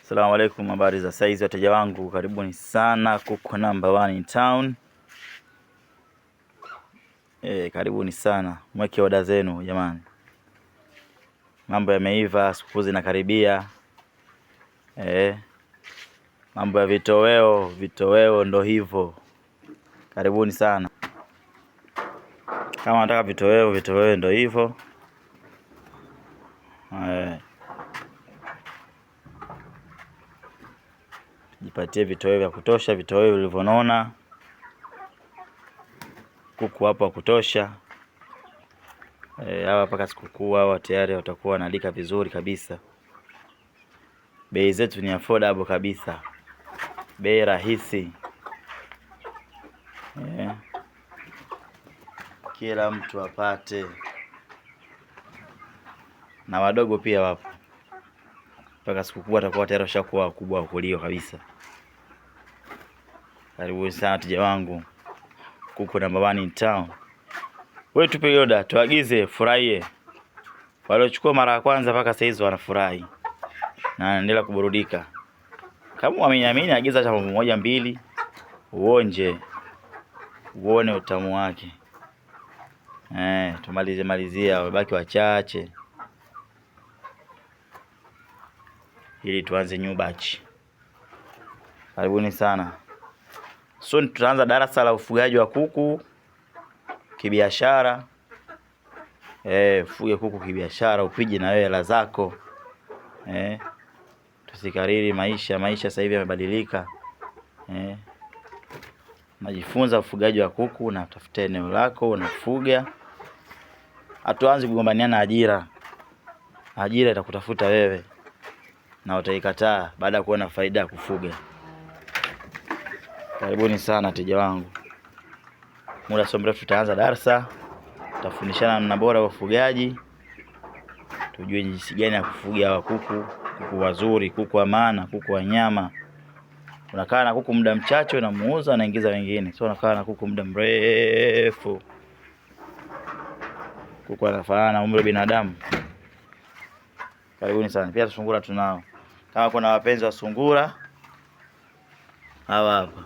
Assalamu alaikum, habari za saizi wateja wangu, karibuni sana kuku number 1 in town. Karibuni sana, mweke oda zenu jamani. Mambo yameiva, sikukuu zinakaribia. Mambo ya vitoweo ndo hivyo. Karibuni sana. Kama nataka vitoweo ndo hivyo. Jipatie vitoweo vya kutosha, vitoweo vilivyonona. Kuku hapo wa kutosha. Hawa mpaka sikukuu hawa tayari watakuwa wanalika vizuri kabisa. Bei zetu ni affordable kabisa. Bei rahisi. Kila mtu apate. Na wadogo pia wapo. Mpaka sikukuu watakuwa tayari washakuwa wakubwa wakulio kabisa. Karibuni sana wateja wangu. Kuku number 1 in town. Wewe tupe oda, tuagize, furahie. Waliochukua mara ya kwanza mpaka sasa hizo wanafurahi. Na wanaendelea kuburudika. Kama wameniamini, agiza hata mambo moja mbili, uonje. Uone utamu wake. Tumalizia wabaki wachache. Ili tuanze new batch. Karibuni sana. Soon tutaanza darasa la ufugaji wa kuku kibiashara. Fuge kuku kibiashara, upige na wewe hela zako. Tusikariri maisha sasa hivi yamebadilika. Najifunza ufugaji wa kuku na utafuta eneo lako unafuga. Hatuanzi kugombaniana ajira. Ajira itakutafuta wewe na utaikataa baada ya kuona faida ya kufuga. Karibuni sana wateja wangu. Muda sio mrefu tutaanza darasa. Tutafundishana namna bora ya ufugaji. Tujue jinsi gani ya kufuga hawa kuku, kuku wazuri, kuku wa maana, kuku wa nyama. Unakaa na kuku muda mchache unamuuza unaingiza wengine. Sio unakaa na kuku muda mrefu. Kuku anafanana na umri wa binadamu. Karibuni sana. Pia sungura tunao. Kama kuna wapenzi wa sungura, hawa hapa.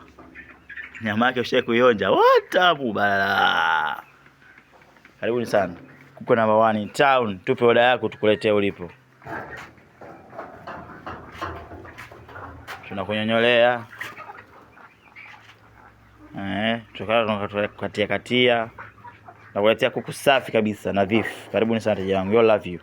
Nyama yake ushawahi kuionja. Watamu bala. Karibuni sana. Kuku number 1 in town. Tupe oda yako tukuletee ulipo. Tunakunyonyolea. Tukatia. Nakuletea kuku safi kabisa na beef. Karibuni sana wateja wangu. I love you.